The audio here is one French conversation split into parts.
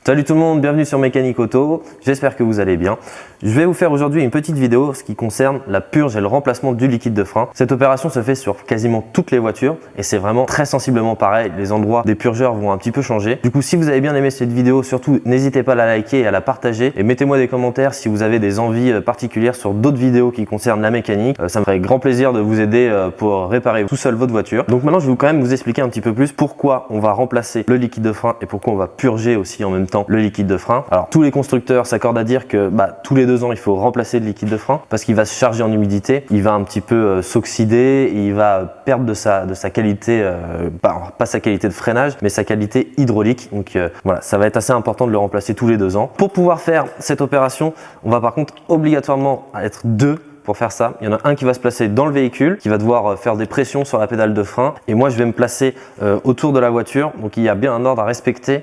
Salut tout le monde, bienvenue sur Mécanique Auto, j'espère que vous allez bien. Je vais vous faire aujourd'hui une petite vidéo ce qui concerne la purge et le remplacement du liquide de frein. Cette opération se fait sur quasiment toutes les voitures et c'est vraiment très sensiblement pareil, les endroits des purgeurs vont un petit peu changer. Du coup, si vous avez bien aimé cette vidéo, surtout n'hésitez pas à la liker et à la partager et mettez-moi des commentaires si vous avez des envies particulières sur d'autres vidéos qui concernent la mécanique. Ça me ferait grand plaisir de vous aider pour réparer tout seul votre voiture. Donc maintenant, je vais quand même vous expliquer un petit peu plus pourquoi on va remplacer le liquide de frein et pourquoi on va purger aussi en même temps le liquide de frein. Alors tous les constructeurs s'accordent à dire que tous les 2 ans il faut remplacer le liquide de frein parce qu'il va se charger en humidité, il va un petit peu s'oxyder, il va perdre de sa qualité, pas sa qualité de freinage mais sa qualité hydraulique. Donc voilà, ça va être assez important de le remplacer tous les 2 ans. Pour pouvoir faire cette opération, on va par contre obligatoirement être 2 pour faire ça. Il y en a un qui va se placer dans le véhicule, qui va devoir faire des pressions sur la pédale de frein et moi je vais me placer autour de la voiture. Donc il y a bien un ordre à respecter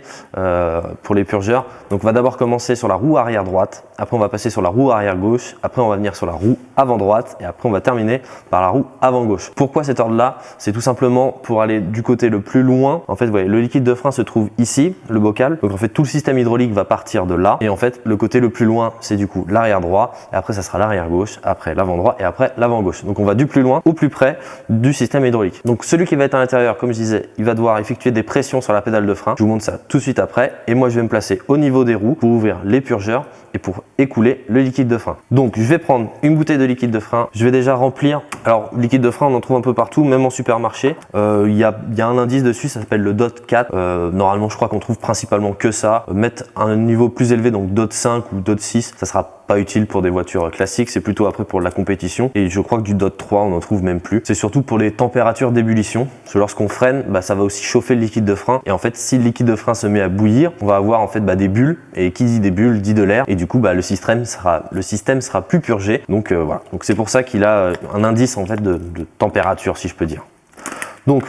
pour les purgeurs. Donc on va d'abord commencer sur la roue arrière droite, après on va passer sur la roue arrière gauche, après on va venir sur la roue avant droite et après on va terminer par la roue avant gauche. Pourquoi cet ordre là? C'est tout simplement pour aller du côté le plus loin. En fait vous voyez, le liquide de frein se trouve ici, le bocal, donc en fait tout le système hydraulique va partir de là et en fait le côté le plus loin c'est du coup l'arrière droit et après ça sera l'arrière gauche, après l'avant droit et après l'avant gauche. Donc on va du plus loin au plus près du système hydraulique. Donc celui qui va être à l'intérieur, comme je disais, il va devoir effectuer des pressions sur la pédale de frein. Je vous montre ça tout de suite après et moi je vais me placer au niveau des roues pour ouvrir les purgeurs et pour écouler le liquide de frein. Donc je vais prendre une bouteille de liquide de frein, je vais déjà remplir. Alors le liquide de frein on en trouve un peu partout, même en supermarché. Il y a un indice dessus, ça s'appelle le DOT 4. Normalement je crois qu'on trouve principalement que ça. Mettre un niveau plus élevé, donc DOT 5 ou DOT 6, ça sera pas utile pour des voitures classiques, c'est plutôt après pour la compétition et je crois que du DOT 3 on n'en trouve même plus. C'est surtout pour les températures d'ébullition, parce que lorsqu'on freine, ça va aussi chauffer le liquide de frein et en fait si le liquide de frein se met à bouillir, on va avoir en fait des bulles et qui dit des bulles dit de l'air et du coup le système sera plus purgé. Donc voilà, donc c'est pour ça qu'il a un indice en fait de température si je peux dire. Donc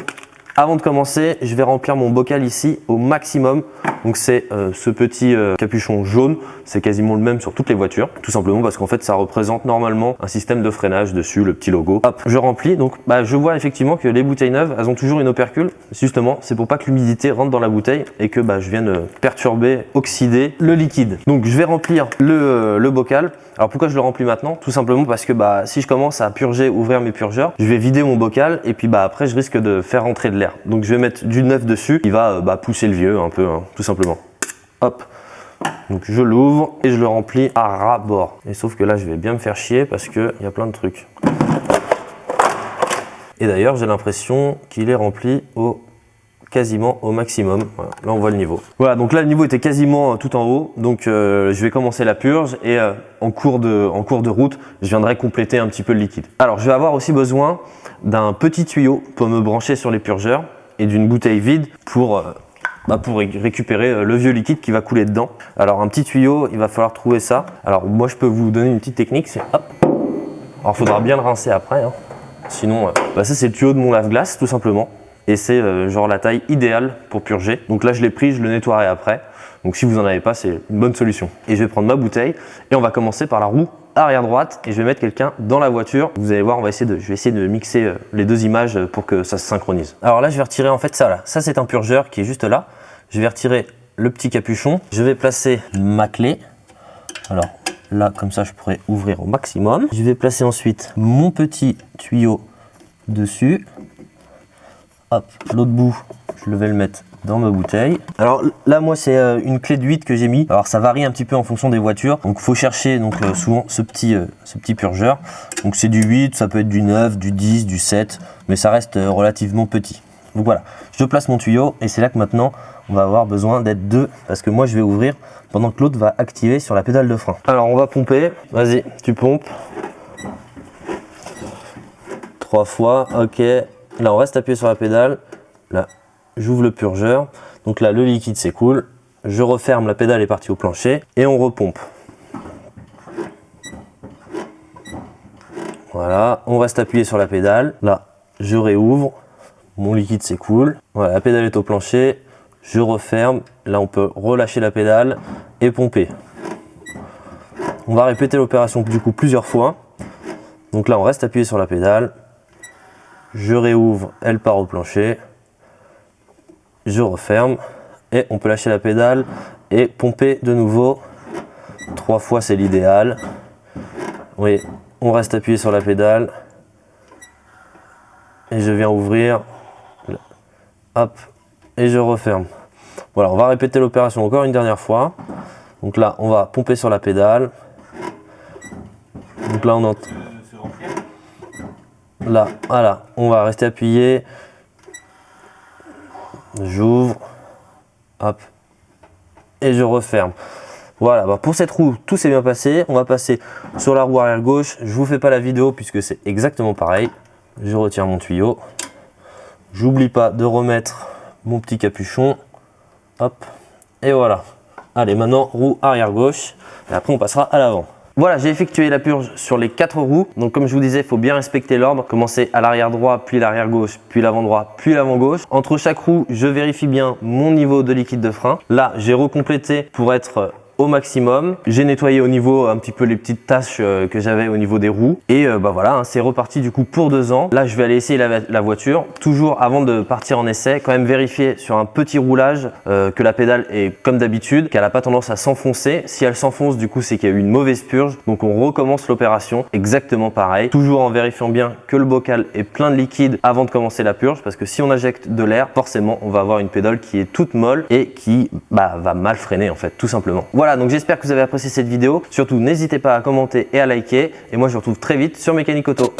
avant de commencer, je vais remplir mon bocal ici au maximum. Donc c'est ce petit capuchon jaune, c'est quasiment le même sur toutes les voitures, tout simplement parce qu'en fait ça représente normalement un système de freinage dessus, le petit logo. Hop, je remplis, donc je vois effectivement que les bouteilles neuves, elles ont toujours une opercule. Justement, c'est pour pas que l'humidité rentre dans la bouteille et que je vienne perturber, oxyder le liquide. Donc je vais remplir le bocal. Alors pourquoi je le remplis maintenant? Tout simplement parce que si je commence à purger, ouvrir mes purgeurs, je vais vider mon bocal et puis après je risque de faire rentrer de l'air. Donc je vais mettre du neuf dessus qui va pousser le vieux un peu, tout simplement. Hop. Donc je l'ouvre et je le remplis à ras-bord. Et sauf que là je vais bien me faire chier parce qu'il y a plein de trucs. Et d'ailleurs j'ai l'impression qu'il est rempli quasiment au maximum. Voilà, là on voit le niveau. Voilà, donc là le niveau était quasiment tout en haut. Donc je vais commencer la purge et en cours de route, je viendrai compléter un petit peu le liquide. Alors je vais avoir aussi besoin d'un petit tuyau pour me brancher sur les purgeurs et d'une bouteille vide pour récupérer le vieux liquide qui va couler dedans. Alors un petit tuyau, il va falloir trouver ça. Alors moi je peux vous donner une petite technique, c'est hop. Alors il faudra bien le rincer après, hein. Sinon ça c'est le tuyau de mon lave-glace tout simplement. Et c'est genre la taille idéale pour purger. Donc là je l'ai pris, je le nettoierai après. Donc si vous en avez pas, c'est une bonne solution. Et je vais prendre ma bouteille et on va commencer par la roue arrière droite et je vais mettre quelqu'un dans la voiture. Vous allez voir, je vais essayer de mixer les 2 images pour que ça se synchronise. Alors là je vais retirer en fait ça là. Ça c'est un purgeur qui est juste là. Je vais retirer le petit capuchon. Je vais placer ma clé. Alors là comme ça je pourrais ouvrir au maximum. Je vais placer ensuite mon petit tuyau dessus. Hop, l'autre bout, je vais le mettre dans ma bouteille. Alors là, moi, c'est une clé de 8 que j'ai mis. Alors ça varie un petit peu en fonction des voitures. Donc il faut chercher souvent ce petit purgeur. Donc c'est du 8, ça peut être du 9, du 10, du 7, mais ça reste relativement petit. Donc voilà, je place mon tuyau et c'est là que maintenant, on va avoir besoin d'être 2 parce que moi, je vais ouvrir pendant que l'autre va activer sur la pédale de frein. Alors on va pomper. Vas-y, tu pompes. 3 fois, ok. Là, on reste appuyé sur la pédale. Là, j'ouvre le purgeur. Donc là, le liquide s'écoule. Je referme, la pédale est partie au plancher et on repompe. Voilà, on reste appuyé sur la pédale. Là, je réouvre. Mon liquide s'écoule. Voilà, la pédale est au plancher. Je referme. Là, on peut relâcher la pédale et pomper. On va répéter l'opération du coup plusieurs fois. Donc là, on reste appuyé sur la pédale. Je réouvre, elle part au plancher, je referme et on peut lâcher la pédale et pomper de nouveau. 3 fois, c'est l'idéal. Oui, on reste appuyé sur la pédale. Et je viens ouvrir. Hop, et je referme. Voilà, on va répéter l'opération encore une dernière fois. Donc là, on va pomper sur la pédale. Donc là, on entend. Là, voilà, on va rester appuyé. J'ouvre. Hop. Et je referme. Voilà, bah pour cette roue, tout s'est bien passé. On va passer sur la roue arrière gauche. Je vous fais pas la vidéo puisque c'est exactement pareil. Je retire mon tuyau. J'oublie pas de remettre mon petit capuchon. Hop. Et voilà. Allez, maintenant roue arrière gauche. Et après, on passera à l'avant. Voilà, j'ai effectué la purge sur les 4 roues. Donc comme je vous disais, il faut bien respecter l'ordre. Commencer à l'arrière droit, puis l'arrière gauche, puis l'avant droit, puis l'avant gauche. Entre chaque roue, je vérifie bien mon niveau de liquide de frein. Là, j'ai recomplété pour être au maximum. J'ai nettoyé au niveau un petit peu les petites taches que j'avais au niveau des roues. Et bah voilà, hein, c'est reparti du coup pour 2 ans. Là, je vais aller essayer la voiture. Toujours avant de partir en essai, quand même vérifier sur un petit roulage que la pédale est comme d'habitude, qu'elle n'a pas tendance à s'enfoncer. Si elle s'enfonce, du coup, c'est qu'il y a eu une mauvaise purge. Donc on recommence l'opération exactement pareil. Toujours en vérifiant bien que le bocal est plein de liquide avant de commencer la purge. Parce que si on injecte de l'air, forcément, on va avoir une pédale qui est toute molle et qui va mal freiner en fait, tout simplement. Voilà, donc j'espère que vous avez apprécié cette vidéo. Surtout, n'hésitez pas à commenter et à liker. Et moi, je vous retrouve très vite sur Mécanique Auto.